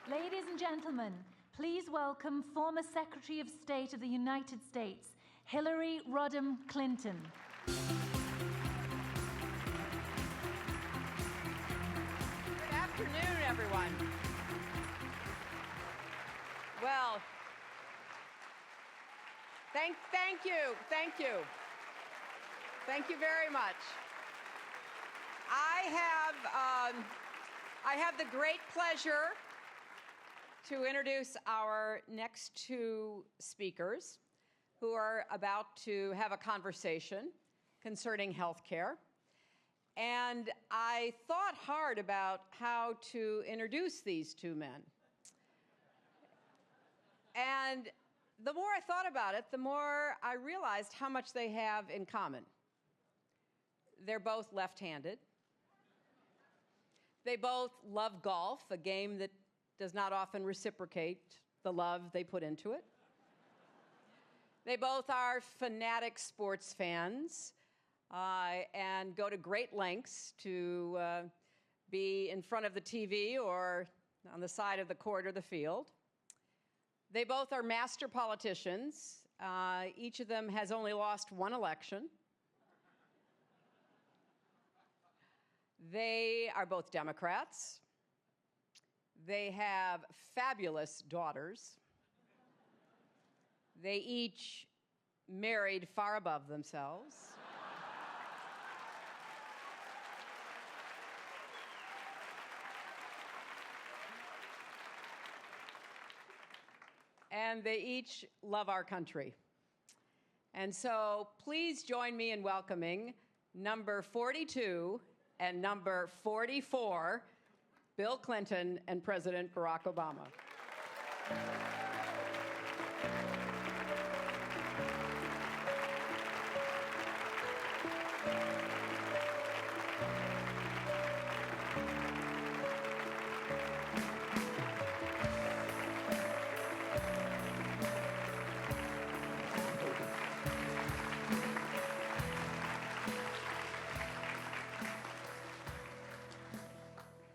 Ladies and gentlemen, please welcome former Secretary of State of the United States, Hillary Rodham Clinton. Good afternoon, everyone. Well, thank you. Thank you very much. I have the great pleasure to introduce our next two speakers who are about to have a conversation concerning health care. And I thought hard about how to introduce these two men. And the more I thought about it, the more I realized how much they have in common. They're both left-handed. They both love golf, a game that does not often reciprocate the love they put into it. They both are fanatic sports fans and go to great lengths to be in front of the TV or on the side of the court or the field. They both are master politicians. Each of them has only lost one election. They are both Democrats. They have fabulous daughters. They each married far above themselves. And they each love our country. And so please join me in welcoming number 42 and number 44, Bill Clinton and President Barack Obama.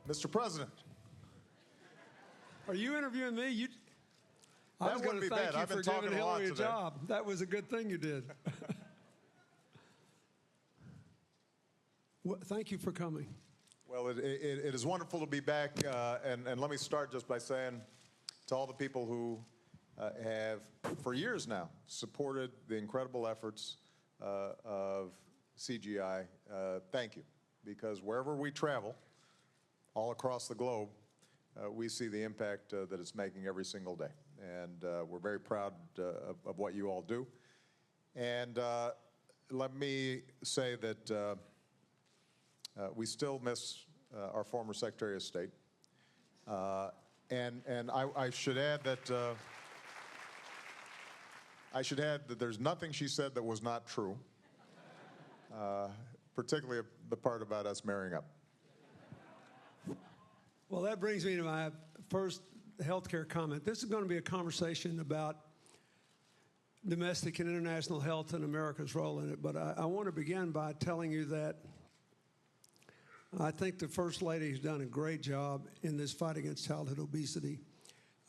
Mr. President. Are you interviewing me? I was That going wouldn't to be thank bad. you I've been for giving talking a lot Hillary a today. job. That was a good thing you did. Well, thank you for coming. Well, it is wonderful to be back, and let me start just by saying to all the people who have, for years now, supported the incredible efforts of CGI, thank you. Because wherever we travel, all across the globe, we see the impact that it's making every single day. And we're very proud of what you all do. And let me say that we still miss our former Secretary of State. And I should add that there's nothing she said that was not true, particularly the part about us marrying up. Well, that brings me to my first health care comment. This is going to be a conversation about domestic and international health and America's role in it. But I want to begin by telling you that I think the First Lady has done a great job in this fight against childhood obesity.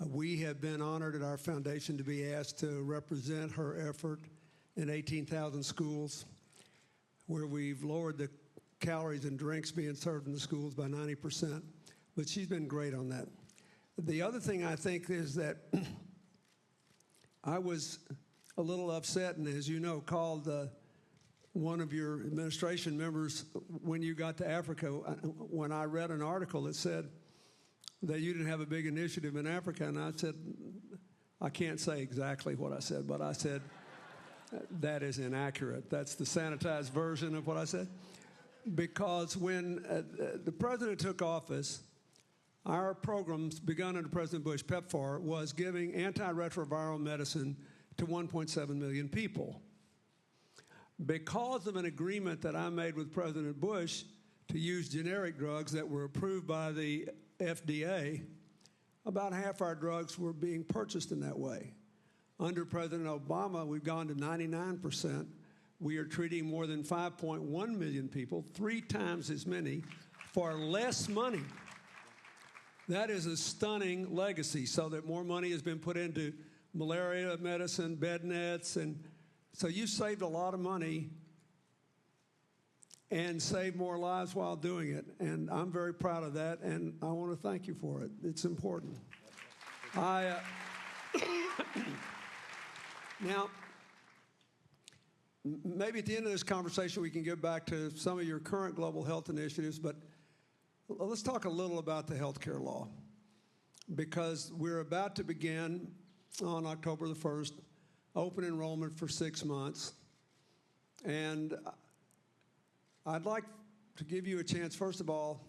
We have been honored at our foundation to be asked to represent her effort in 18,000 schools, where we've lowered the calories and drinks being served in the schools by 90%. But she's been great on that. The other thing I think is that I was a little upset, and as you know, called one of your administration members when you got to Africa, when I read an article that said that you didn't have a big initiative in Africa. And I said, I can't say exactly what I said, but I said, that is inaccurate. That's the sanitized version of what I said. Because when the president took office, our programs, begun under President Bush, PEPFAR, was giving antiretroviral medicine to 1.7 million people. Because of an agreement that I made with President Bush to use generic drugs that were approved by the FDA, about half our drugs were being purchased in that way. Under President Obama, we've gone to 99%. We are treating more than 5.1 million people, 3 times as many, for less money. That is a stunning legacy, so that more money has been put into malaria medicine, bed nets, and so you saved a lot of money and saved more lives while doing it. And I'm very proud of that, and I want to thank you for it. It's important. Now, maybe at the end of this conversation we can get back to some of your current global health initiatives, but let's talk a little about the health care law, because we're about to begin on October the 1st, open enrollment for 6 months. And I'd like to give you a chance, first of all,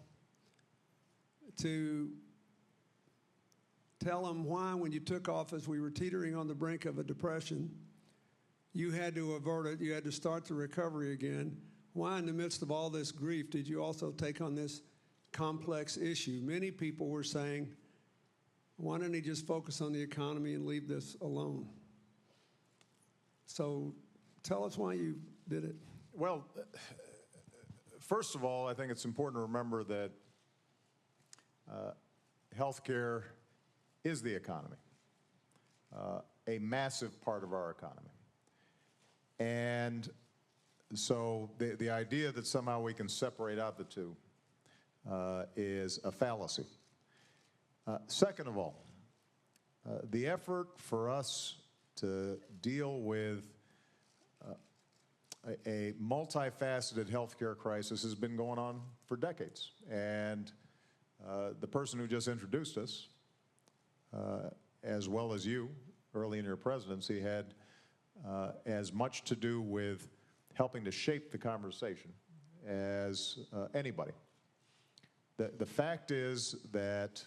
to tell them why, when you took office, we were teetering on the brink of a depression. You had to avert it. You had to start the recovery again. Why, in the midst of all this grief, did you also take on this complex issue? Many people were saying, why don't he just focus on the economy and leave this alone? So tell us why you did it. Well, first of all, I think it's important to remember that healthcare is the economy, a massive part of our economy. And so the idea that somehow we can separate out the two is a fallacy. Second of all, the effort for us to deal with a multifaceted healthcare crisis has been going on for decades. And the person who just introduced us, as well as you, early in your presidency, had as much to do with helping to shape the conversation as anybody. The fact is that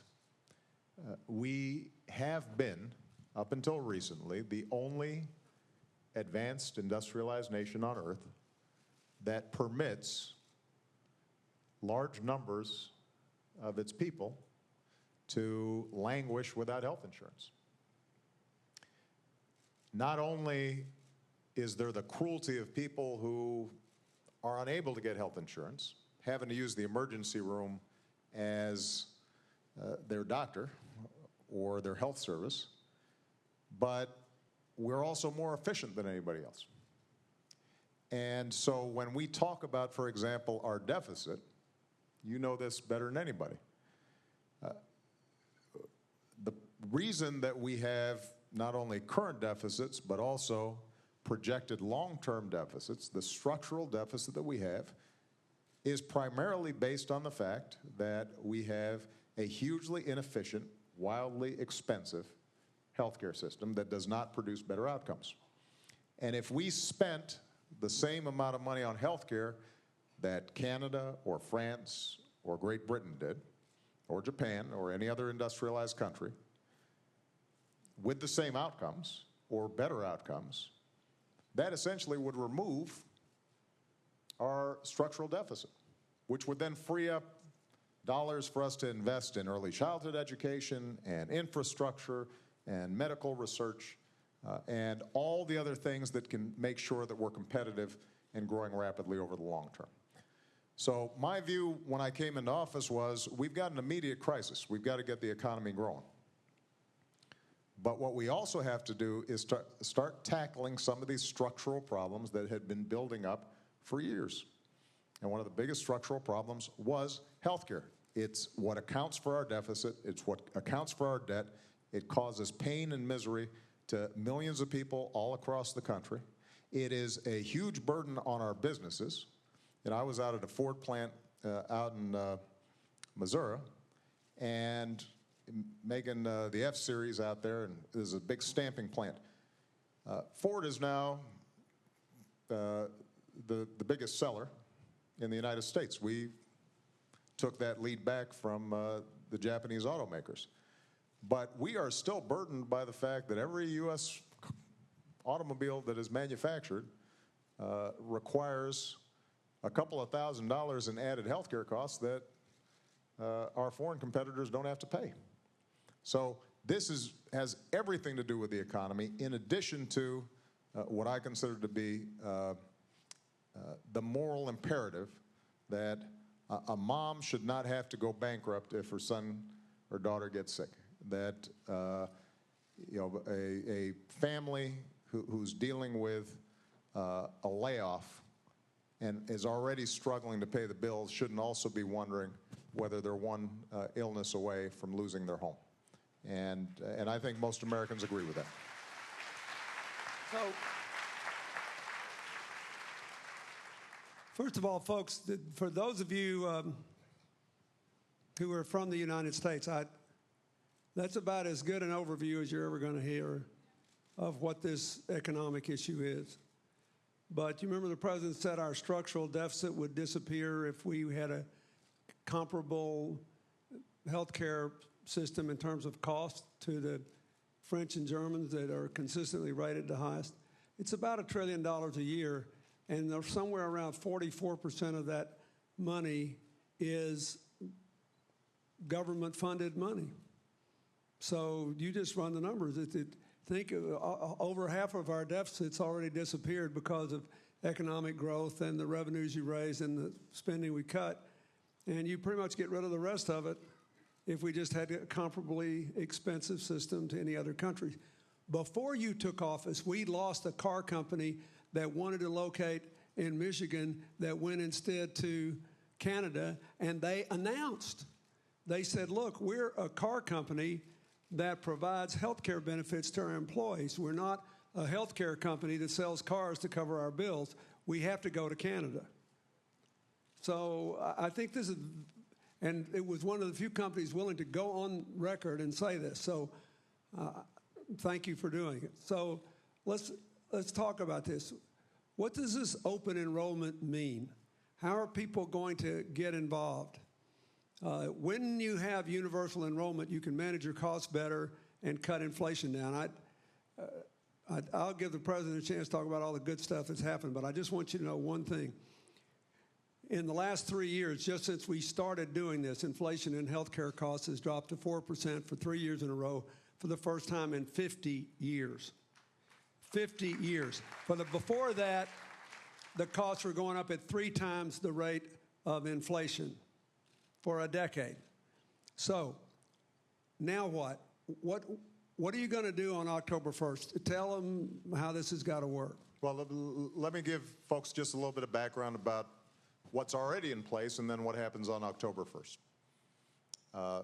we have been, up until recently, the only advanced industrialized nation on earth that permits large numbers of its people to languish without health insurance. Not only is there the cruelty of people who are unable to get health insurance, having to use the emergency room as their doctor or their health service, but we're also more efficient than anybody else. And so when we talk about, for example, our deficit, you know this better than anybody. The reason that we have not only current deficits, but also projected long-term deficits, the structural deficit that we have, is primarily based on the fact that we have a hugely inefficient, wildly expensive healthcare system that does not produce better outcomes. And if we spent the same amount of money on healthcare that Canada or France or Great Britain did, or Japan or any other industrialized country, with the same outcomes or better outcomes, that essentially would remove our structural deficit, which would then free up dollars for us to invest in early childhood education and infrastructure and medical research and all the other things that can make sure that we're competitive and growing rapidly over the long term. So my view when I came into office was we've got an immediate crisis. We've got to get the economy growing. But what we also have to do is start tackling some of these structural problems that had been building up for years. And one of the biggest structural problems was healthcare. It's what accounts for our deficit. It's what accounts for our debt. It causes pain and misery to millions of people all across the country. It is a huge burden on our businesses. And I was out at a Ford plant out in Missouri, and making the F-Series out there, and there's a big stamping plant. Ford is now the biggest seller in the United States. We took that lead back from the Japanese automakers. But we are still burdened by the fact that every U.S. automobile that is manufactured requires a couple of $1,000s in added healthcare costs that our foreign competitors don't have to pay. So this has everything to do with the economy, in addition to what I consider to be the moral imperative that a mom should not have to go bankrupt if her son or daughter gets sick, that a family who's dealing with a layoff and is already struggling to pay the bills shouldn't also be wondering whether they're one illness away from losing their home. And I think most Americans agree with that. So, first of all, folks, for those of you who are from the United States, that's about as good an overview as you're ever going to hear of what this economic issue is. But you remember the president said our structural deficit would disappear if we had a comparable health care system in terms of cost to the French and Germans that are consistently rated the highest. It's about $1 trillion a year, and there's somewhere around 44% of that money is government-funded money. So you just run the numbers. Think over half of our deficits already disappeared because of economic growth and the revenues you raise and the spending we cut. And you pretty much get rid of the rest of it if we just had a comparably expensive system to any other country. Before you took office, we lost a car company that wanted to locate in Michigan that went instead to Canada, and they announced, they said, look, we're a car company that provides health care benefits to our employees. We're not a health care company that sells cars to cover our bills. We have to go to Canada. So I think this is, and it was one of the few companies willing to go on record and say this. So thank you for doing it. So let's talk about this. What does this open enrollment mean? How are people going to get involved? When you have universal enrollment, you can manage your costs better and cut inflation down. I'll give the president a chance to talk about all the good stuff that's happened, but I just want you to know one thing. In the last 3 years, just since we started doing this, inflation in healthcare costs has dropped to 4% for 3 years in a row for the first time in 50 years. 50 years. Before that, the costs were going up at 3 times the rate of inflation for a decade. So now what? What are you going to do on October 1st? Tell them how this has got to work. Well, let me give folks just a little bit of background about what's already in place and then what happens on October 1st.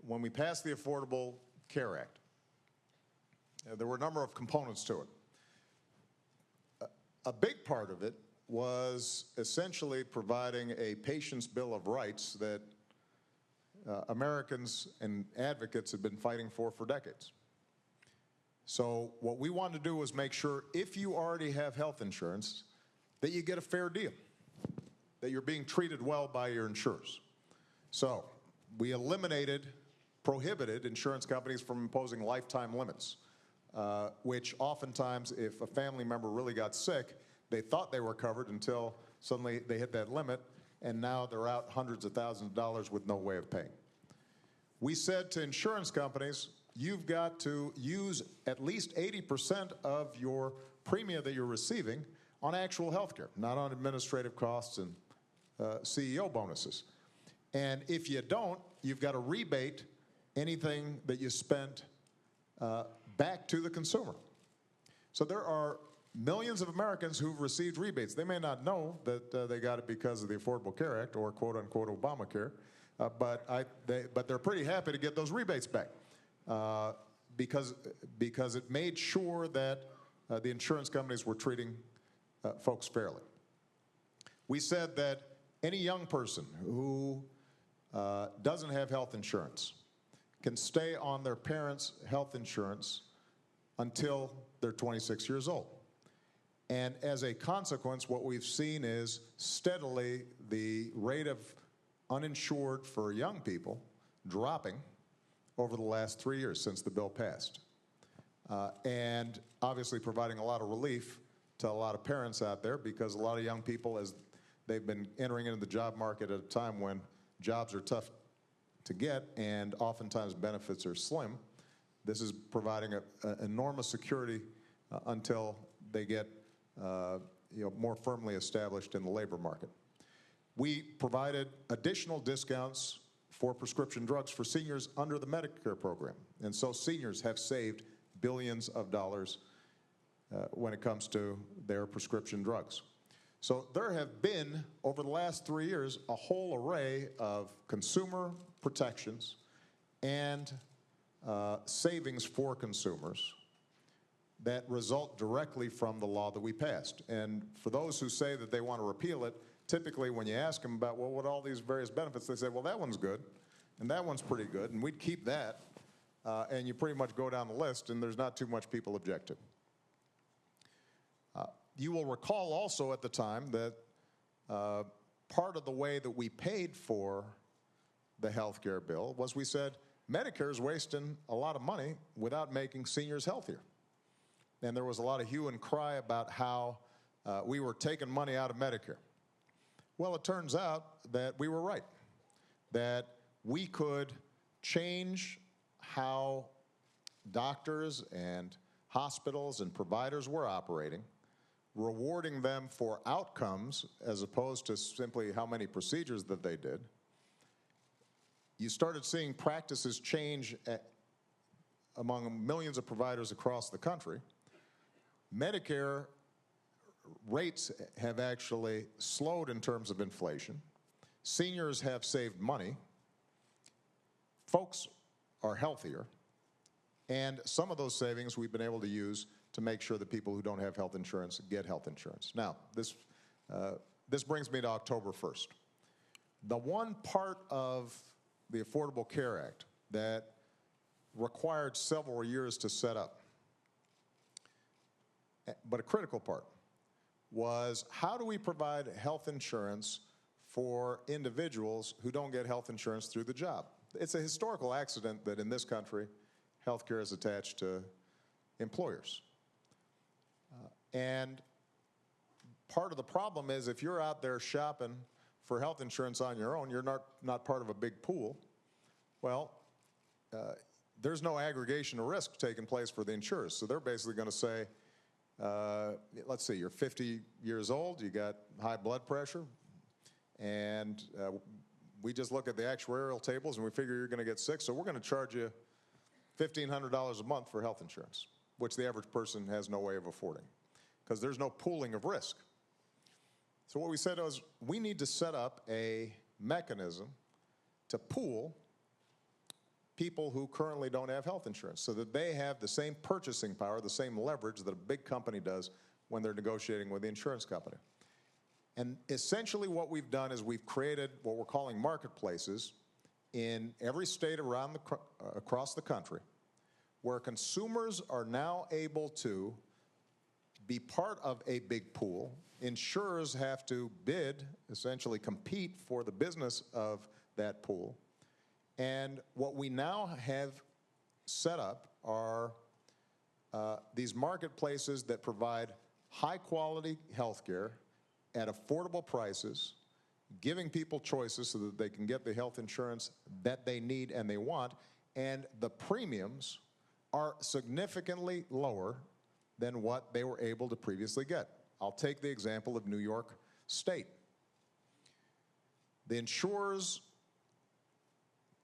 When we passed the Affordable Care Act, there were a number of components to it. A big part of it was essentially providing a patient's bill of rights that Americans and advocates have been fighting for decades. So what we wanted to do was make sure if you already have health insurance that you get a fair deal, that you're being treated well by your insurers. So we prohibited insurance companies from imposing lifetime limits, which oftentimes if a family member really got sick, they thought they were covered until suddenly they hit that limit, and now they're out hundreds of thousands of dollars with no way of paying. We said to insurance companies, you've got to use at least 80% of your premium that you're receiving on actual health care, not on administrative costs and CEO bonuses. And if you don't, you've got to rebate anything that you spent back to the consumer. So there are millions of Americans who've received rebates. They may not know that they got it because of the Affordable Care Act or quote-unquote Obamacare, but they're pretty happy to get those rebates back because it made sure that the insurance companies were treating folks fairly. We said that any young person who doesn't have health insurance can stay on their parents' health insurance until they're 26 years old. And as a consequence, what we've seen is steadily the rate of uninsured for young people dropping over the last 3 years since the bill passed. And obviously providing a lot of relief to a lot of parents out there because a lot of young people, as they've been entering into the job market at a time when jobs are tough to get and oftentimes benefits are slim, this is providing an enormous security until they get more firmly established in the labor market. We provided additional discounts for prescription drugs for seniors under the Medicare program. And so seniors have saved billions of dollars when it comes to their prescription drugs. So there have been, over the last 3 years, a whole array of consumer protections and savings for consumers that result directly from the law that we passed. And for those who say that they want to repeal it, typically when you ask them about, well, what all these various benefits, they say, well, that one's good, and that one's pretty good, and we'd keep that. And you pretty much go down the list, and there's not too much people object to. You will recall also at the time that part of the way that we paid for the health care bill was we said, Medicare is wasting a lot of money without making seniors healthier. And there was a lot of hue and cry about how we were taking money out of Medicare. Well, it turns out that we were right, that we could change how doctors and hospitals and providers were operating, rewarding them for outcomes as opposed to simply how many procedures that they did. You started seeing practices change among millions of providers across the country. Medicare rates have actually slowed in terms of inflation. Seniors have saved money. Folks are healthier. And some of those savings we've been able to use to make sure that people who don't have health insurance get health insurance. Now, this brings me to October 1st. The one part of the Affordable Care Act that required several years to set up, but a critical part, was how do we provide health insurance for individuals who don't get health insurance through the job? It's a historical accident that in this country, health care is attached to employers. And part of the problem is if you're out there shopping for health insurance on your own, you're not part of a big pool. Well, there's no aggregation of risk taking place for the insurers. So they're basically going to say, let's see, you're 50 years old, you got high blood pressure, and we just look at the actuarial tables and we figure you're going to get sick, so we're going to charge you $1,500 a month for health insurance, which the average person has no way of affording, because there's no pooling of risk. So what we said was we need to set up a mechanism to pool people who currently don't have health insurance so that they have the same purchasing power, the same leverage that a big company does when they're negotiating with the insurance company. And essentially what we've done is we've created what we're calling marketplaces in every state across the country where consumers are now able to be part of a big pool. Insurers have to bid, essentially compete for the business of that pool. And what we now have set up are these marketplaces that provide high-quality health care at affordable prices, giving people choices so that they can get the health insurance that they need and they want, and the premiums are significantly lower than what they were able to previously get. I'll take the example of New York State. The insurers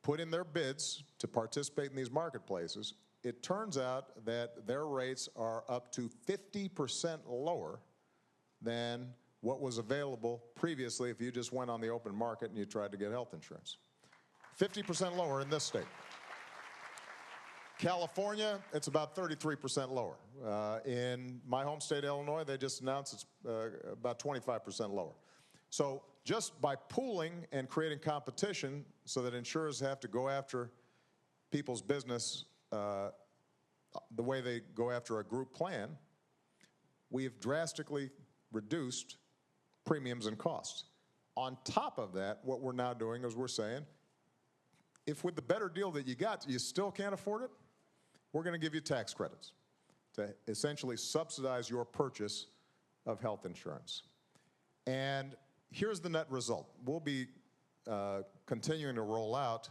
put in their bids to participate in these marketplaces. It turns out that their rates are up to 50% lower than what was available previously if you just went on the open market and you tried to get health insurance. 50% lower in this state. California, it's about 33% lower. In my home state, Illinois, they just announced it's about 25% lower. So just by pooling and creating competition so that insurers have to go after people's business the way they go after a group plan, we've drastically reduced premiums and costs. On top of that, what we're now doing is we're saying, if with the better deal that you got, you still can't afford it, we're going to give you tax credits to essentially subsidize your purchase of health insurance. And here's the net result. We'll be continuing to roll out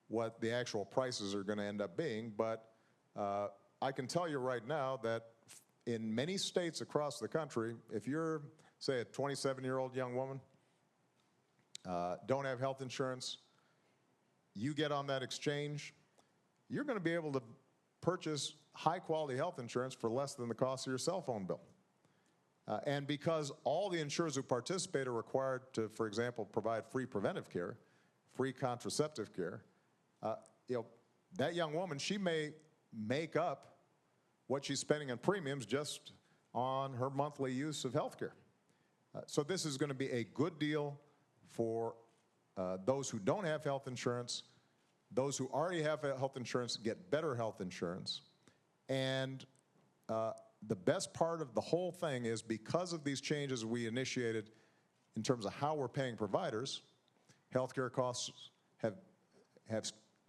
what the actual prices are going to end up being, but I can tell you right now that in many states across the country, if you're, say, a 27-year-old young woman, don't have health insurance, you get on that exchange, you're going to be able to purchase high-quality health insurance for less than the cost of your cell phone bill. And because all the insurers who participate are required to, for example, provide free preventive care, free contraceptive care, that young woman, she may make up what she's spending on premiums just on her monthly use of health care. So this is going to be a good deal for those who don't have health insurance. Those who already have health insurance get better health insurance. And the best part of the whole thing is because of these changes we initiated in terms of how we're paying providers, healthcare costs have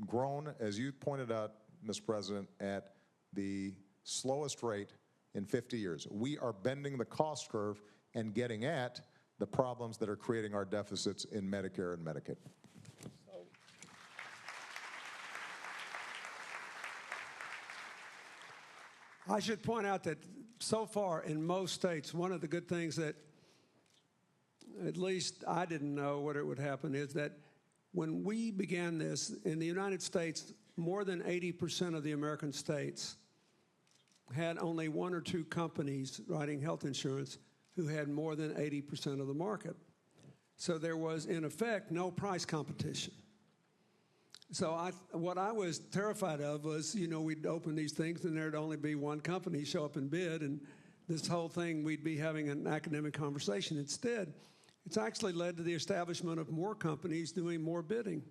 grown, as you pointed out, Mr. President, at the slowest rate in 50 years. We are bending the cost curve and getting at the problems that are creating our deficits in Medicare and Medicaid. I should point out that so far in most states, one of the good things that at least I didn't know whether it would happen is that when we began this in the United States, more than 80% of the American states had only one or two companies writing health insurance who had more than 80% of the market. So there was, in effect, no price competition. So what I was terrified of was, we'd open these things and there'd only be one company show up and bid, and this whole thing, we'd be having an academic conversation. Instead, it's actually led to the establishment of more companies doing more bidding.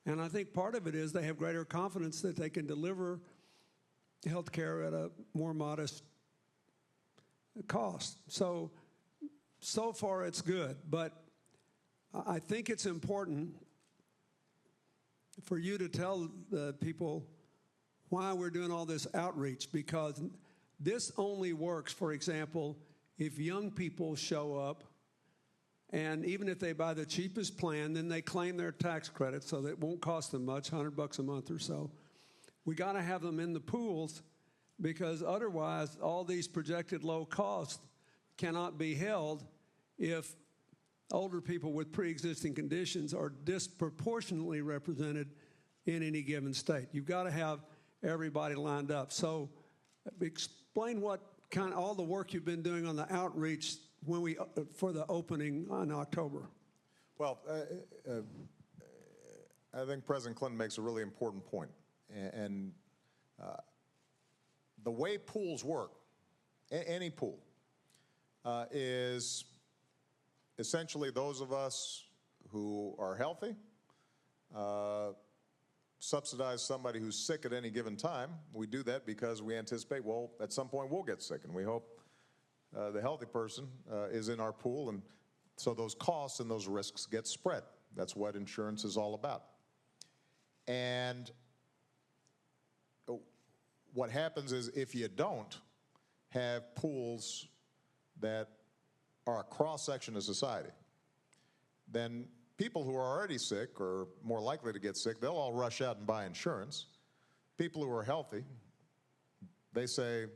And I think part of it is they have greater confidence that they can deliver health care at a more modest cost. So far it's good, but I think it's important for you to tell the people why we're doing all this outreach, because this only works, for example, if young people show up and even if they buy the cheapest plan, then they claim their tax credit so that it won't cost them much, $100 a month or so. We got to have them in the pools because otherwise all these projected low costs cannot be held if older people with pre-existing conditions are disproportionately represented in any given state. You've got to have everybody lined up. So explain what kind of all the work you've been doing on the outreach for the opening in October. Well, I think President Clinton makes a really important point. And the way pools work, any pool, is essentially those of us who are healthy subsidize somebody who's sick at any given time. We do that because we anticipate, well, at some point we'll get sick, and we hope the healthy person is in our pool, and so those costs and those risks get spread. That's what insurance is all about. And what happens is if you don't have pools that are a cross-section of society, then people who are already sick or more likely to get sick, they'll all rush out and buy insurance. People who are healthy, they say,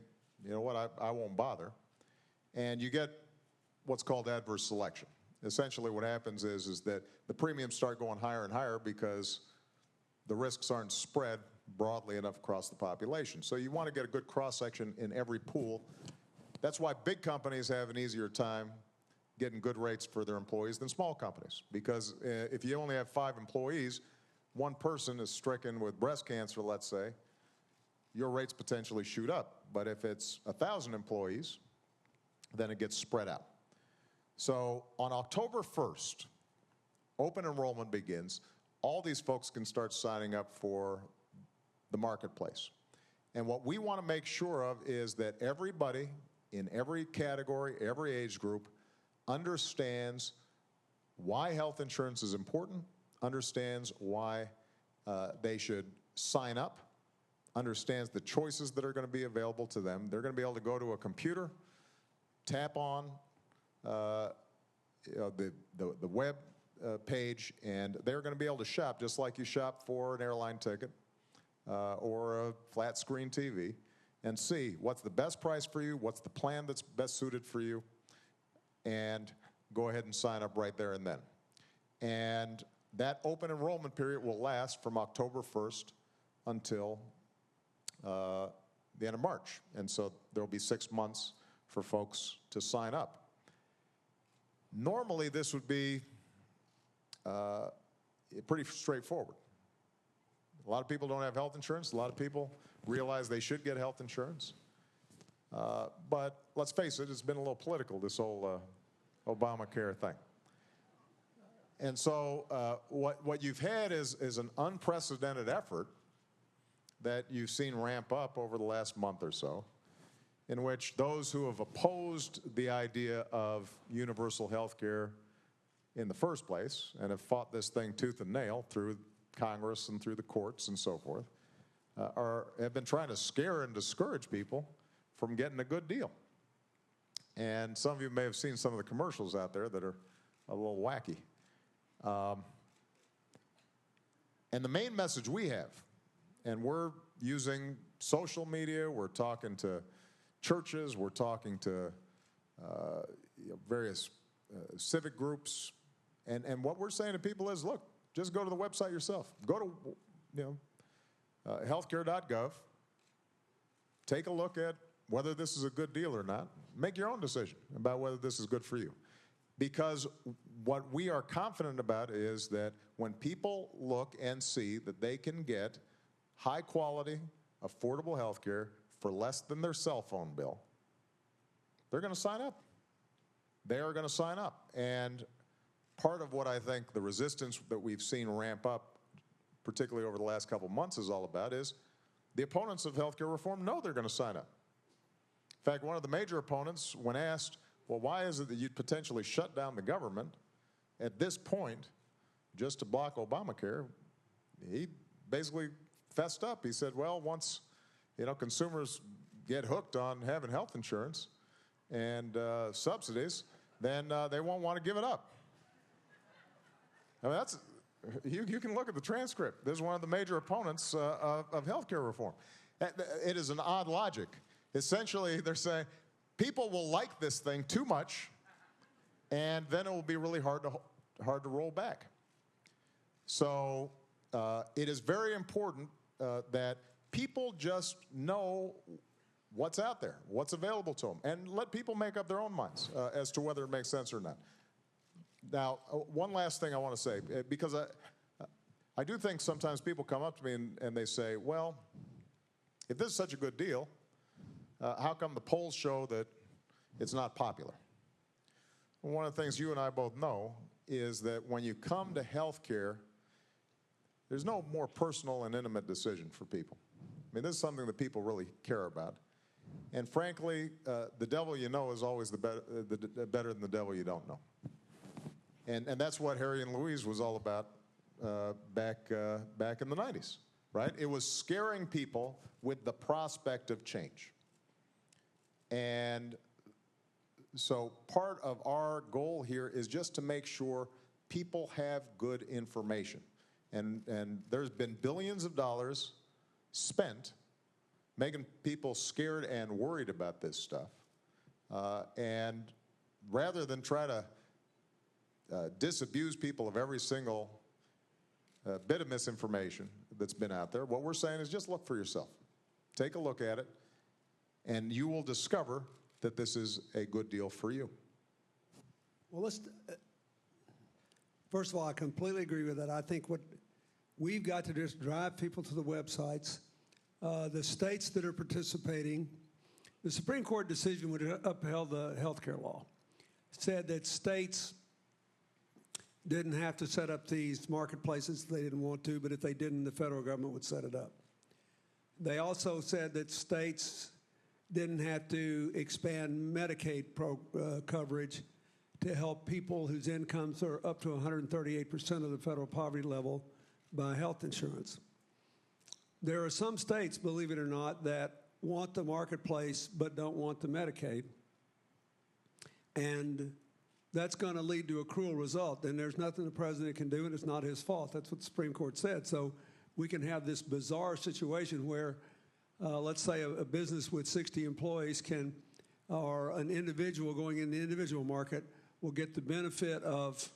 you know what, I won't bother. And you get what's called adverse selection. Essentially what happens is that the premiums start going higher and higher because the risks aren't spread broadly enough across the population. So you want to get a good cross-section in every pool. That's why big companies have an easier time getting good rates for their employees than small companies. Because if you only have 5 employees, one person is stricken with breast cancer, let's say, your rates potentially shoot up. But if it's 1,000 employees, then it gets spread out. So on October 1st, open enrollment begins. All these folks can start signing up for the marketplace. And what we want to make sure of is that everybody in every category, every age group, understands why health insurance is important, understands why they should sign up, understands the choices that are going to be available to them. They're going to be able to go to a computer, tap on the web page, and they're going to be able to shop just like you shop for an airline ticket or a flat screen TV, and see what's the best price for you, what's the plan that's best suited for you, and go ahead and sign up right there and then. And that open enrollment period will last from October 1st until the end of March. And so there'll be 6 months for folks to sign up. Normally, this would be pretty straightforward. A lot of people don't have health insurance. A lot of people realize they should get health insurance. But let's face it, it's been a little political, this whole Obamacare thing. And so what you've had is an unprecedented effort that you've seen ramp up over the last month or so, in which those who have opposed the idea of universal health care in the first place and have fought this thing tooth and nail through Congress and through the courts and so forth, have been trying to scare and discourage people from getting a good deal. And some of you may have seen some of the commercials out there that are a little wacky. And the main message we have, and we're using social media, we're talking to churches, we're talking to various civic groups, and what we're saying to people is, look, just go to the website yourself. Go to healthcare.gov, take a look at whether this is a good deal or not. Make your own decision about whether this is good for you. Because what we are confident about is that when people look and see that they can get high quality, affordable health care for less than their cell phone bill, they're going to sign up. They are going to sign up. And part of what I think the resistance that we've seen ramp up, particularly over the last couple months, is all about is the opponents of health care reform know they're going to sign up. In fact, one of the major opponents, when asked, well, why is it that you'd potentially shut down the government at this point just to block Obamacare, he basically fessed up. He said, well, once consumers get hooked on having health insurance and subsidies, then they won't want to give it up. I mean, that's, you can look at the transcript. This is one of the major opponents of health care reform. It is an odd logic. Essentially, they're saying people will like this thing too much, and then it will be really hard to roll back. So it is very important that people just know what's out there, what's available to them, and let people make up their own minds as to whether it makes sense or not. Now, one last thing I want to say, because I do think sometimes people come up to me and they say, well, if this is such a good deal, how come the polls show that it's not popular? Well, one of the things you and I both know is that when you come to health care, there's no more personal and intimate decision for people. I mean, this is something that people really care about. And frankly, the devil you know is always better than the devil you don't know. And that's what Harry and Louise was all about back in the 90s, right? It was scaring people with the prospect of change. And so part of our goal here is just to make sure people have good information. And there's been billions of dollars spent making people scared and worried about this stuff. And rather than try to disabuse people of every single bit of misinformation that's been out there, what we're saying is just look for yourself. Take a look at it, and you will discover that this is a good deal for you. Well, first of all, I completely agree with that. I think what we've got to do is drive people to the websites. The states that are participating, the Supreme Court decision would upheld the health care law, said that states didn't have to set up these marketplaces if they didn't want to, but if they didn't, the federal government would set it up. They also said that states didn't have to expand Medicaid coverage to help people whose incomes are up to 138% of the federal poverty level buy health insurance. There are some states, believe it or not, that want the marketplace but don't want the Medicaid. And that's going to lead to a cruel result. And there's nothing the president can do, and it's not his fault. That's what the Supreme Court said. So we can have this bizarre situation where, let's say, a business with 60 employees or an individual going in the individual market will get the benefit of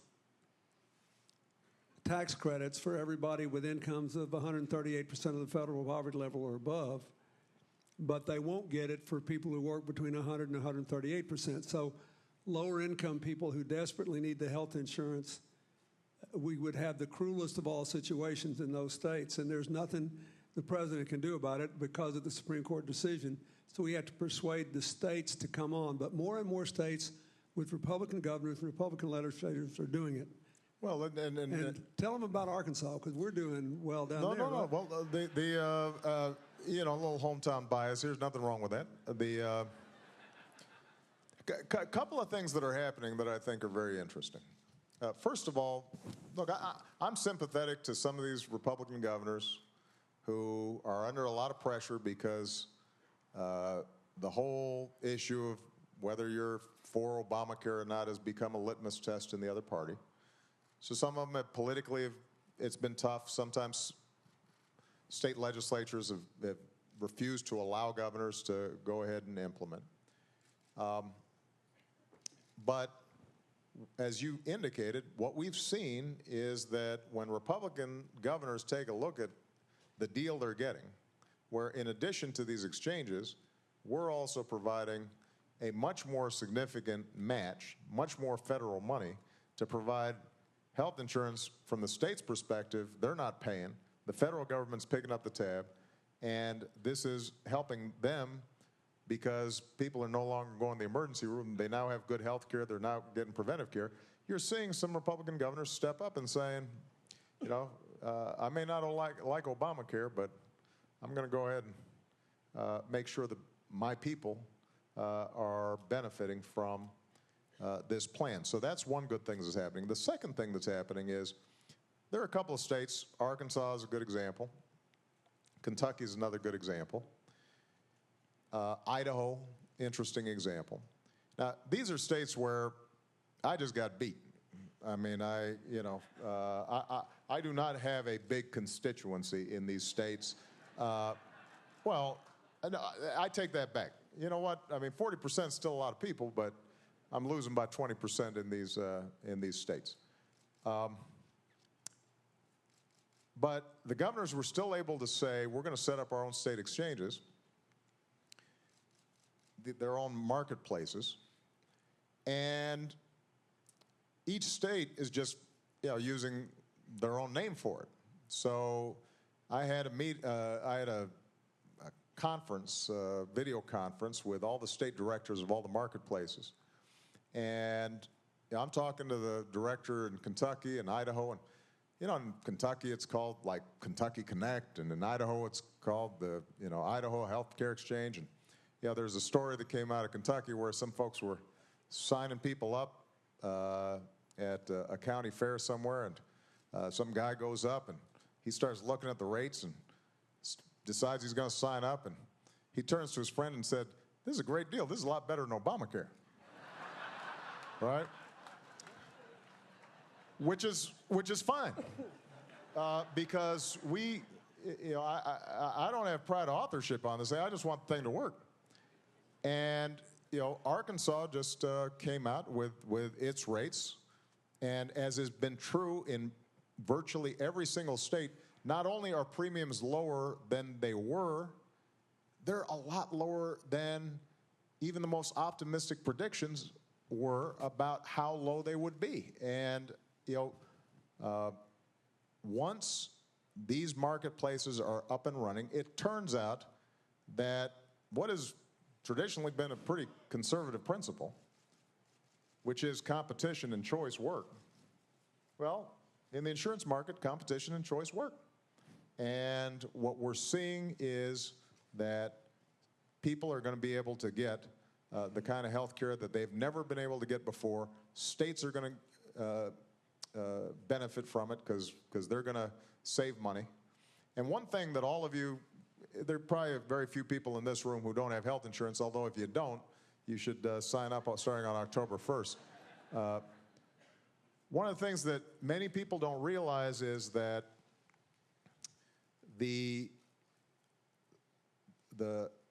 tax credits for everybody with incomes of 138% of the federal poverty level or above, but they won't get it for people who work between 100 and 138%. So lower income people who desperately need the health insurance, we would have the cruelest of all situations in those states, and there's nothing the president can do about it because of the Supreme Court decision. So we have to persuade the states to come on. But more and more states with Republican governors and Republican legislators are doing it. Well, And tell them about Arkansas, because we're doing well down there. No. Right? Well, you know, a little hometown bias. There's nothing wrong with that. Couple of things that are happening that I think are very interesting. First of all, look, I'm sympathetic to some of these Republican governors who are under a lot of pressure because the whole issue of whether you're for Obamacare or not has become a litmus test in the other party. So some of them have politically, it's been tough. Sometimes state legislatures have refused to allow governors to go ahead and implement. But as you indicated, what we've seen is that when Republican governors take a look at the deal they're getting, where in addition to these exchanges, we're also providing a much more significant match, much more federal money to provide health insurance from the state's perspective. They're not paying. The federal government's picking up the tab, and this is helping them because people are no longer going to the emergency room. They now have good health care. They're now getting preventive care. You're seeing some Republican governors step up and saying, you know, I may not like Obamacare, but I'm going to go ahead and make sure that my people are benefiting from this plan. So that's one good thing that's happening. The second thing that's happening is there are a couple of states. Arkansas is a good example. Kentucky is another good example. Idaho, interesting example. Now, these are states where I just got beat. I mean, I do not have a big constituency in these states. Well, I take that back. You know what? I mean, 40% is still a lot of people, but I'm losing by 20% in these states. But the governors were still able to say, we're going to set up our own state exchanges, their own marketplaces, and each state is just, you know, using their own name for it. So I had a conference, video conference with all the state directors of all the marketplaces, and I'm talking to the director in Kentucky and Idaho, and you know, in Kentucky it's called like Kentucky Connect, and in Idaho it's called the Idaho Healthcare Exchange. And you know, there's a story that came out of Kentucky where some folks were signing people up at a county fair somewhere, and some guy goes up and he starts looking at the rates and decides he's going to sign up, and he turns to his friend and said, "This is a great deal. This is a lot better than Obamacare." Right? Which is fine, because I don't have pride of authorship on this. I just want the thing to work. And you know, Arkansas just came out with its rates, and as has been true in virtually every single state, not only are premiums lower than they were, they're a lot lower than even the most optimistic predictions were about how low they would be. And you know, once these marketplaces are up and running, it turns out that what has traditionally been a pretty conservative principle, which is competition and choice, work. Well, in the insurance market, competition and choice work. And what we're seeing is that people are going to be able to get the kind of health care that they've never been able to get before. States are going to benefit from it because they're going to save money. And one thing that all of you, there are probably very few people in this room who don't have health insurance, although if you don't, you should sign up starting on October 1st. One of the things that many people don't realize is that the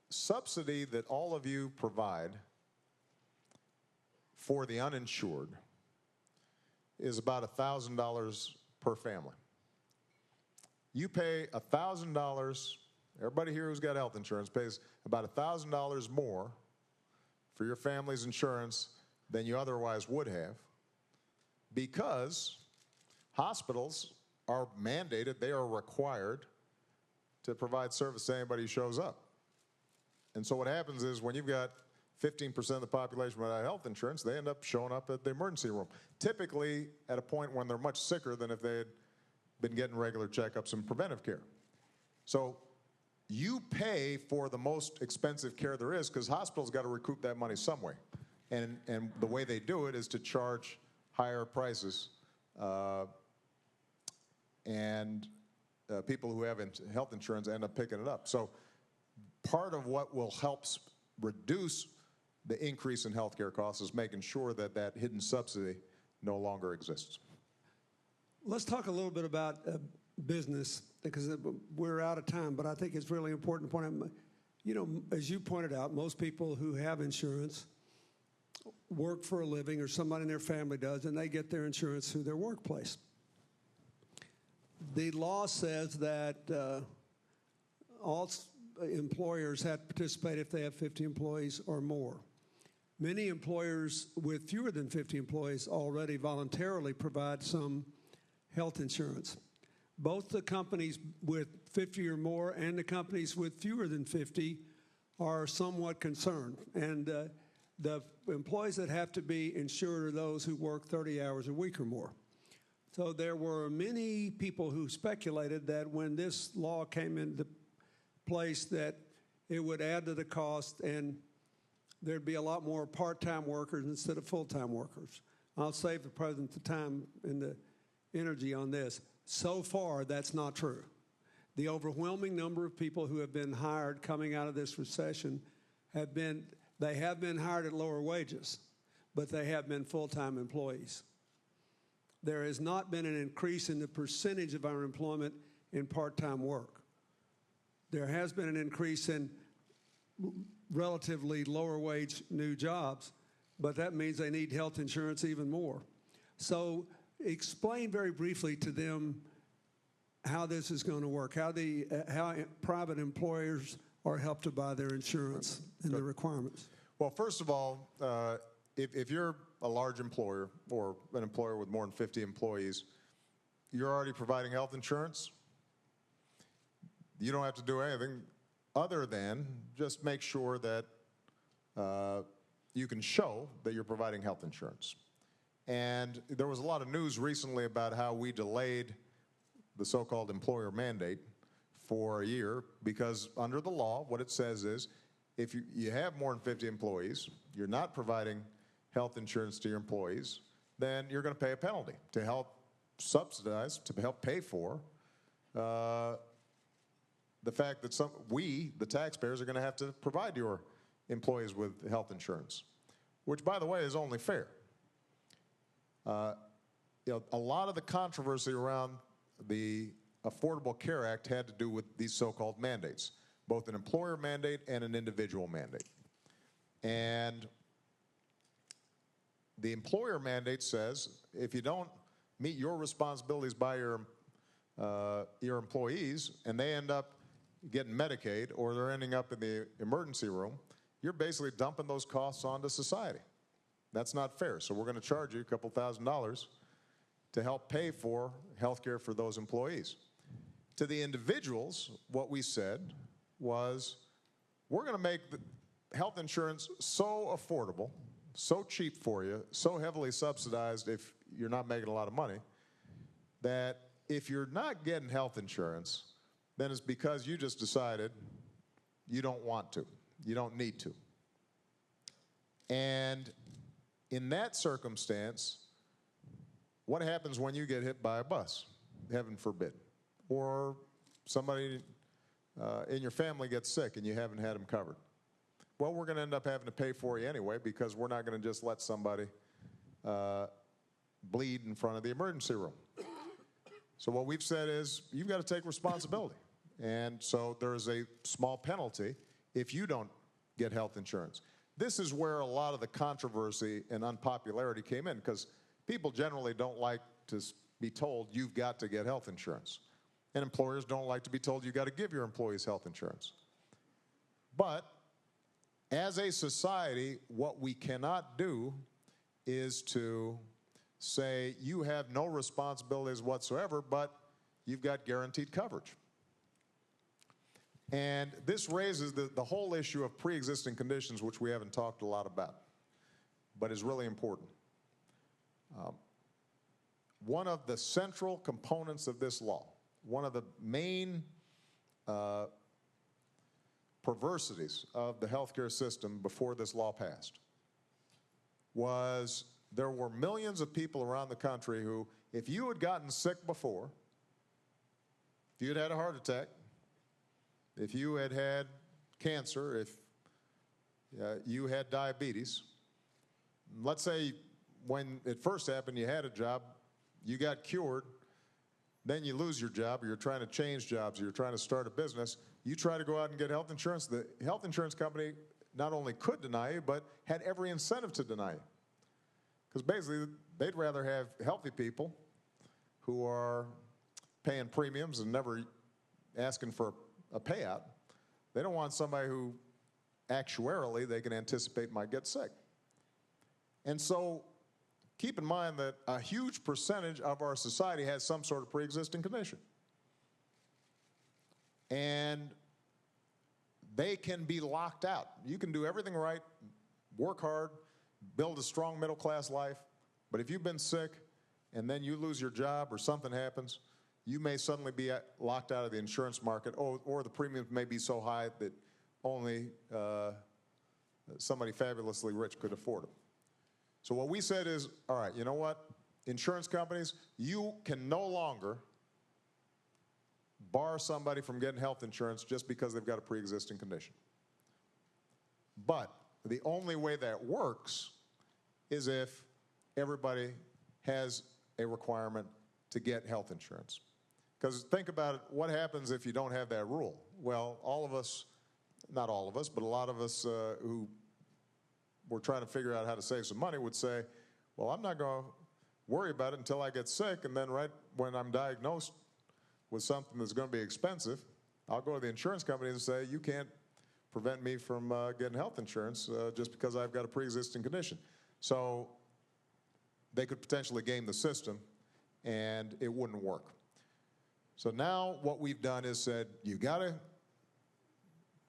subsidy that all of you provide for the uninsured is about $1,000 per family. You pay $1,000, everybody here who's got health insurance pays about $1,000 more for your family's insurance than you otherwise would have, because hospitals are mandated, they are required to provide service to anybody who shows up. And so what happens is when you've got 15% of the population without health insurance, they end up showing up at the emergency room, typically at a point when they're much sicker than if they had been getting regular checkups and preventive care. So you pay for the most expensive care there is, because hospitals got to recoup that money some way. And the way they do it is to charge higher prices, and people who have health insurance end up picking it up. So part of what will help reduce the increase in health care costs is making sure that that hidden subsidy no longer exists. Let's talk a little bit about business, because we're out of time, but I think it's really important to point out, you know, as you pointed out, most people who have insurance work for a living, or somebody in their family does, and they get their insurance through their workplace. The law says that all employers have to participate if they have 50 employees or more. Many employers with fewer than 50 employees already voluntarily provide some health insurance. Both the companies with 50 or more and the companies with fewer than 50 are somewhat concerned. And the employees that have to be insured are those who work 30 hours a week or more. So there were many people who speculated that when this law came into place that it would add to the cost and there'd be a lot more part-time workers instead of full-time workers. I'll save the president the time and the energy on this. So far, that's not true. The overwhelming number of people who have been hired coming out of this recession have been hired at lower wages, but they have been full-time employees. There has not been an increase in the percentage of our employment in part-time work. There has been an increase in relatively lower wage new jobs, but that means they need health insurance even more. So explain very briefly to them how this is going to work, how private employers are helped to buy their insurance and the requirements. Well, first of all, if you're a large employer or an employer with more than 50 employees, you're already providing health insurance. You don't have to do anything other than just make sure that you can show that you're providing health insurance. And there was a lot of news recently about how we delayed the so-called employer mandate for a year, because under the law, what it says is if you have more than 50 employees, you're not providing health insurance to your employees, then you're going to pay a penalty to help subsidize, to help pay for the fact that we, the taxpayers, are going to have to provide your employees with health insurance, which, by the way, is only fair. A lot of the controversy around the Affordable Care Act had to do with these so-called mandates, both an employer mandate and an individual mandate. And the employer mandate says if you don't meet your responsibilities by your employees and they end up getting Medicaid or they're ending up in the emergency room, you're basically dumping those costs onto society. That's not fair. So we're going to charge you a couple $1,000s to help pay for health care for those employees. To the individuals, what we said was we're going to make the health insurance so affordable, so cheap for you, so heavily subsidized if you're not making a lot of money, that if you're not getting health insurance, then it's because you just decided you don't want to, you don't need to. And in that circumstance, what happens when you get hit by a bus? Heaven forbid. Or somebody in your family gets sick and you haven't had them covered. Well, we're going to end up having to pay for you anyway, because we're not going to just let somebody bleed in front of the emergency room. So what we've said is you've got to take responsibility. And so there's a small penalty if you don't get health insurance. This is where a lot of the controversy and unpopularity came in, because people generally don't like to be told you've got to get health insurance. And employers don't like to be told you've got to give your employees health insurance. But as a society, what we cannot do is to say you have no responsibilities whatsoever, but you've got guaranteed coverage. And this raises the whole issue of pre-existing conditions, which we haven't talked a lot about, but is really important. One of the central components of this law, one of the main perversities of the healthcare system before this law passed, was there were millions of people around the country who, if you had gotten sick before, if you had had a heart attack, if you had had cancer, if you had diabetes, let's say when it first happened you had a job, you got cured, then you lose your job, or you're trying to change jobs, or you're trying to start a business, you try to go out and get health insurance. The health insurance company not only could deny you, but had every incentive to deny you. Because basically, they'd rather have healthy people who are paying premiums and never asking for a payout. They don't want somebody who actuarially they can anticipate might get sick. And so keep in mind that a huge percentage of our society has some sort of pre-existing condition. And they can be locked out. You can do everything right, work hard, build a strong middle-class life, but if you've been sick and then you lose your job or something happens, you may suddenly be locked out of the insurance market, or the premiums may be so high that only somebody fabulously rich could afford them. So what we said is, all right, you know what? Insurance companies, you can no longer bar somebody from getting health insurance just because they've got a pre-existing condition. But the only way that works is if everybody has a requirement to get health insurance. Because think about it, what happens if you don't have that rule? Well, all of us, not all of us, but a lot of us who were trying to figure out how to save some money would say, well, I'm not going to worry about it until I get sick, and then right when I'm diagnosed with something that's going to be expensive, I'll go to the insurance company and say, you can't prevent me from getting health insurance just because I've got a pre-existing condition. So they could potentially game the system, and it wouldn't work. So now what we've done is said, you got to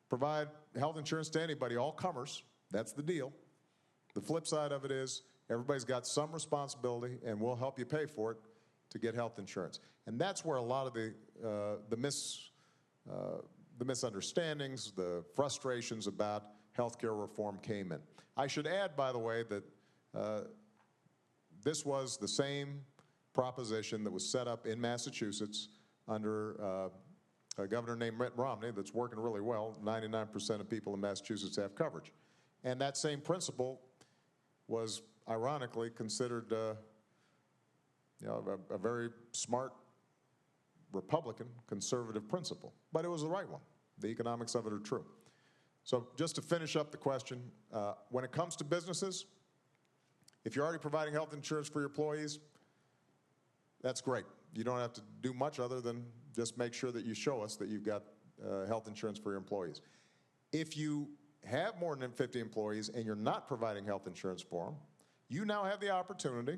provide health insurance to anybody, all comers. That's the deal. The flip side of it is everybody's got some responsibility, and we'll help you pay for it to get health insurance. And that's where a lot of the misunderstandings, the frustrations about healthcare reform came in. I should add, by the way, that this was the same proposition that was set up in Massachusetts under a governor named Mitt Romney that's working really well. 99% of people in Massachusetts have coverage. And that same principle was ironically considered a very smart Republican conservative principle. But it was the right one. The economics of it are true. So just to finish up the question, when it comes to businesses, if you're already providing health insurance for your employees, that's great. You don't have to do much other than just make sure that you show us that you've got health insurance for your employees. If you have more than 50 employees and you're not providing health insurance for them, you now have the opportunity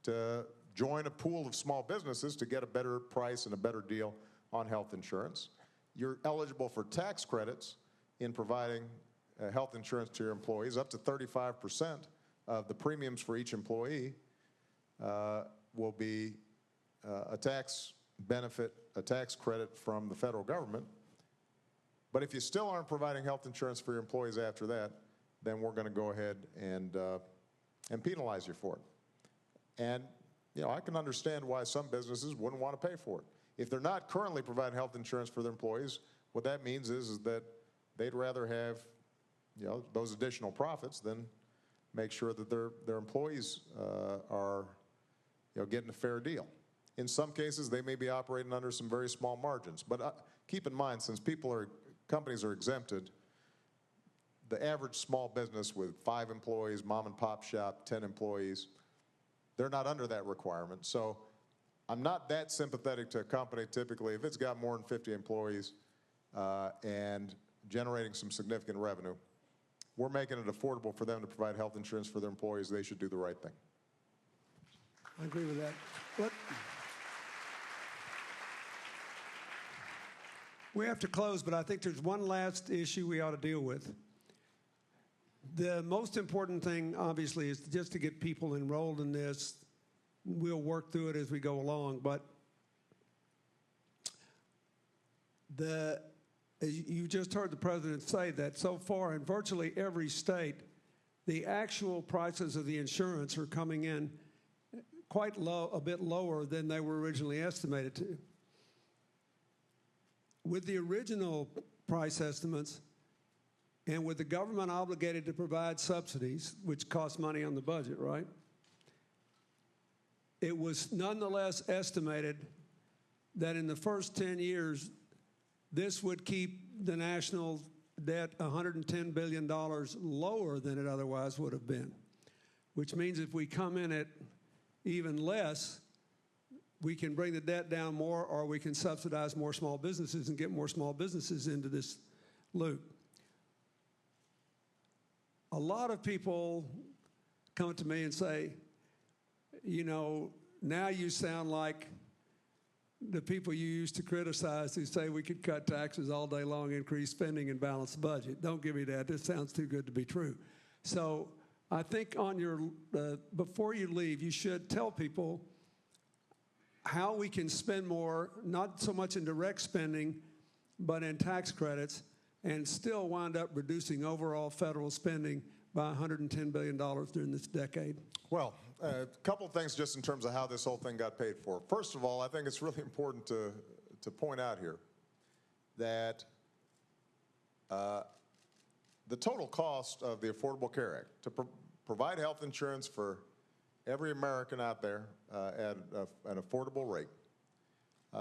to join a pool of small businesses to get a better price and a better deal on health insurance. You're eligible for tax credits in providing health insurance to your employees. Up to 35% of the premiums for each employee will be a tax benefit, a tax credit from the federal government. But if you still aren't providing health insurance for your employees after that, then we're going to go ahead and penalize you for it. And I can understand why some businesses wouldn't want to pay for it. If they're not currently providing health insurance for their employees, what that means is that they'd rather have those additional profits than make sure that their employees are getting a fair deal. In some cases, they may be operating under some very small margins. But keep in mind, since companies are exempted, the average small business with 5 employees, mom and pop shop, 10 employees, they're not under that requirement. So I'm not that sympathetic to a company typically if it's got more than 50 employees and generating some significant revenue. We're making it affordable for them to provide health insurance for their employees. They should do the right thing. I agree with that. We have to close, but I think there's one last issue we ought to deal with. The most important thing, obviously, is just to get people enrolled in this. We'll work through it as we go along, but you just heard the president say that so far in virtually every state, the actual prices of the insurance are coming in quite low, a bit lower than they were originally estimated to. With the original price estimates and with the government obligated to provide subsidies, which cost money on the budget, right? It was nonetheless estimated that in the first 10 years, this would keep the national debt $110 billion lower than it otherwise would have been, which means if we come in at even less, we can bring the debt down more, or we can subsidize more small businesses and get more small businesses into this loop. A lot of people come to me and say, you know, now you sound like the people you used to criticize who say we could cut taxes all day long, increase spending, and balance the budget. Don't give me that. This sounds too good to be true. So I think on your before you leave, you should tell people how we can spend more, not so much in direct spending, but in tax credits, and still wind up reducing overall federal spending by $110 billion during this decade. Well, a couple of things just in terms of how this whole thing got paid for. First of all, I think it's really important to point out here that the total cost of the Affordable Care Act to provide health insurance for every American out there at an affordable rate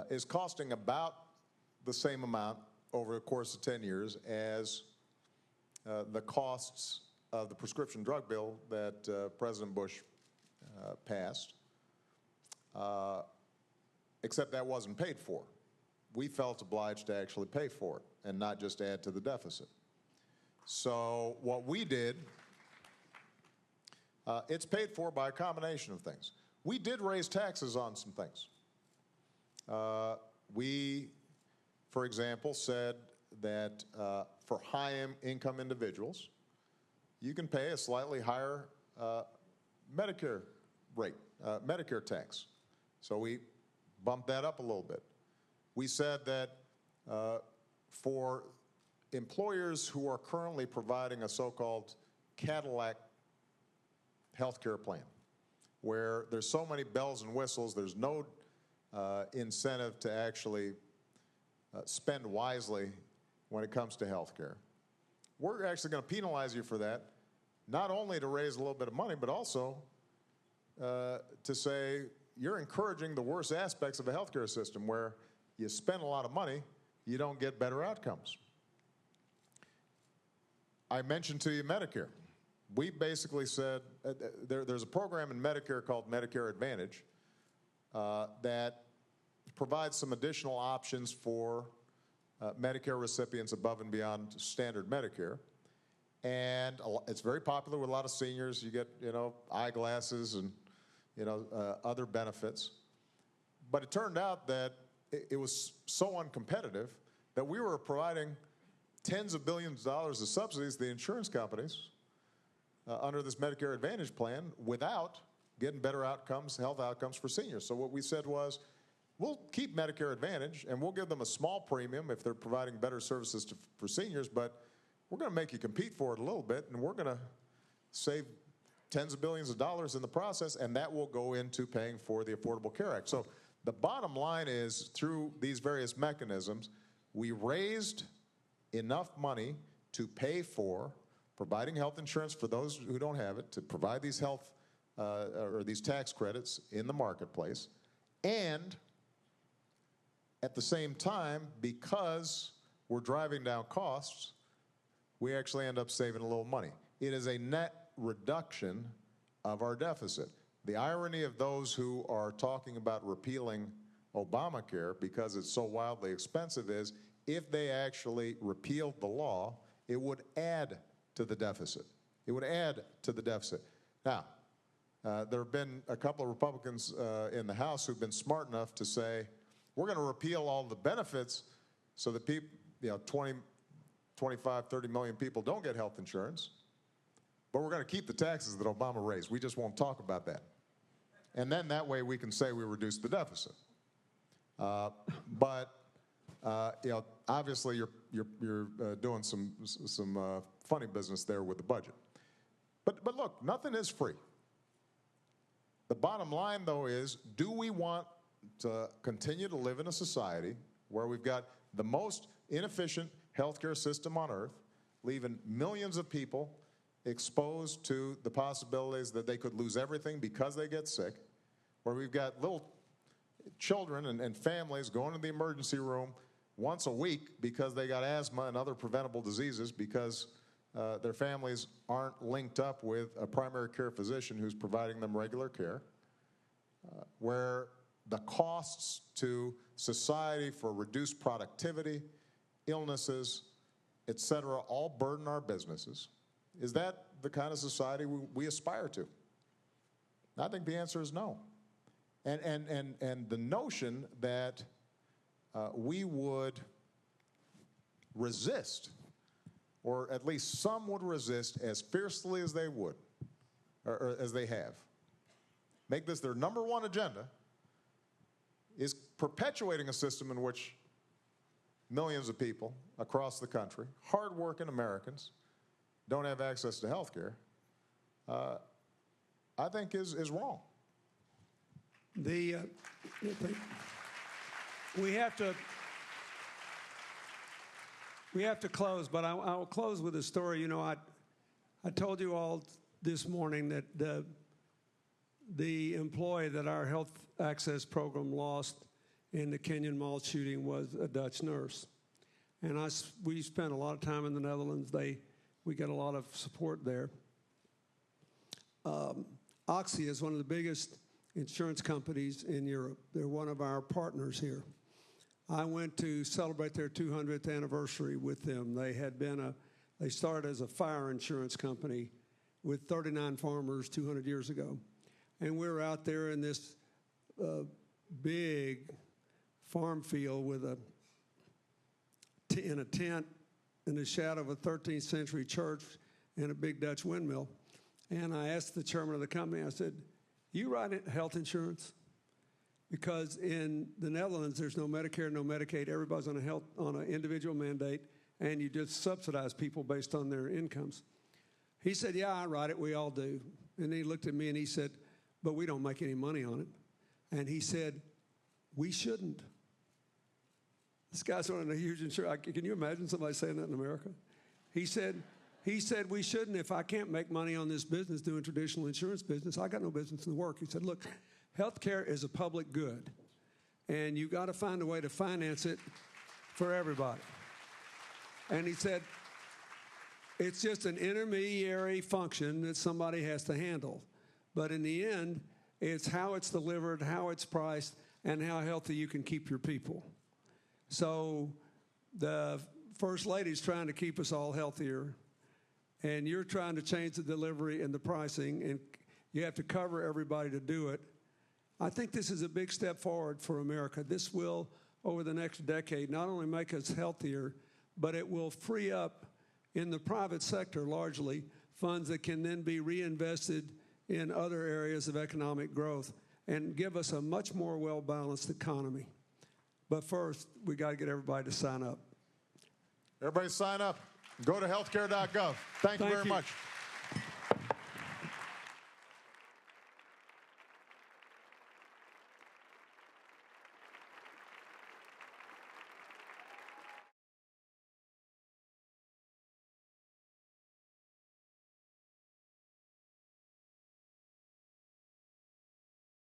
is costing about the same amount over the course of 10 years as the costs of the prescription drug bill that President Bush passed, except that wasn't paid for. We felt obliged to actually pay for it and not just add to the deficit. So what we did, it's paid for by a combination of things. We did raise taxes on some things. We, for example, said that for high-income individuals, you can pay a slightly higher Medicare rate, Medicare tax. So we bumped that up a little bit. We said that for employers who are currently providing a so-called Cadillac healthcare plan, where there's so many bells and whistles, there's no incentive to actually spend wisely when it comes to healthcare. We're actually going to penalize you for that, not only to raise a little bit of money, but also to say you're encouraging the worst aspects of a healthcare system where you spend a lot of money, you don't get better outcomes. I mentioned to you Medicare. We basically said there's a program in Medicare called Medicare Advantage that provides some additional options for Medicare recipients above and beyond standard Medicare. And it's very popular with a lot of seniors. You get, eyeglasses and, other benefits. But it turned out that it was so uncompetitive that we were providing tens of billions of dollars of subsidies to the insurance companies under this Medicare Advantage plan without getting better outcomes, health outcomes for seniors. So what we said was, we'll keep Medicare Advantage and we'll give them a small premium if they're providing better services for seniors, but we're going to make you compete for it a little bit, and we're going to save tens of billions of dollars in the process, and that will go into paying for the Affordable Care Act. So the bottom line is, through these various mechanisms, we raised enough money to pay for providing health insurance for those who don't have it, to provide these health or these tax credits in the marketplace, and at the same time, because we're driving down costs, we actually end up saving a little money. It is a net reduction of our deficit. the irony of those who are talking about repealing Obamacare because it's so wildly expensive is if they actually repealed the law, it would add to the deficit. It would add to the deficit. Now, there have been a couple of Republicans in the House who've been smart enough to say, we're going to repeal all the benefits so that people, 20, 25, 30 million people don't get health insurance, but we're going to keep the taxes that Obama raised. We just won't talk about that. And then that way we can say we reduced the deficit. Obviously you're doing some funny business there with the budget. But look, nothing is free. The bottom line, though, is do we want to continue to live in a society where we've got the most inefficient healthcare system on earth, leaving millions of people exposed to the possibilities that they could lose everything because they get sick, where we've got little children and families going to the emergency room once a week because they got asthma and other preventable diseases because their families aren't linked up with a primary care physician who's providing them regular care, where the costs to society for reduced productivity, illnesses, et cetera, all burden our businesses. Is that the kind of society we aspire to? I think the answer is no. And the notion that we would resist, or at least some would resist as fiercely as they would, or as they have, make this their number one agenda, is perpetuating a system in which millions of people across the country, hardworking Americans, don't have access to health care, I think is wrong. We have to close, but I'll close with a story. You know, I told you all this morning that the employee that our health access program lost in the Kenyon Mall shooting was a Dutch nurse. And we spent a lot of time in the Netherlands. We got a lot of support there. Oxy is one of the biggest insurance companies in Europe. They're one of our partners here. I went to celebrate their 200th anniversary with them. They started as a fire insurance company with 39 farmers 200 years ago. And we were out there in this big farm field in a tent in the shadow of a 13th century church and a big Dutch windmill. And I asked the chairman of the company, I said, you write health insurance? Because in the Netherlands, there's no Medicare, no Medicaid. Everybody's on an individual mandate, and you just subsidize people based on their incomes. He said, yeah, I write it. We all do. And he looked at me and he said, but we don't make any money on it. And he said, we shouldn't. This guy's running a huge insurance. Can you imagine somebody saying that in America? He said, we shouldn't. If I can't make money on this business doing traditional insurance business, I got no business in the work. He said, look, healthcare is a public good, and you got to find a way to finance it for everybody. And he said, it's just an intermediary function that somebody has to handle. But in the end, it's how it's delivered, how it's priced, and how healthy you can keep your people. So the First Lady's trying to keep us all healthier, and you're trying to change the delivery and the pricing, and you have to cover everybody to do it. I think this is a big step forward for America. This will, over the next decade, not only make us healthier, but it will free up in the private sector, largely, funds that can then be reinvested in other areas of economic growth and give us a much more well-balanced economy. But first, we got to get everybody to sign up. Everybody sign up. Go to healthcare.gov. Thank you very much.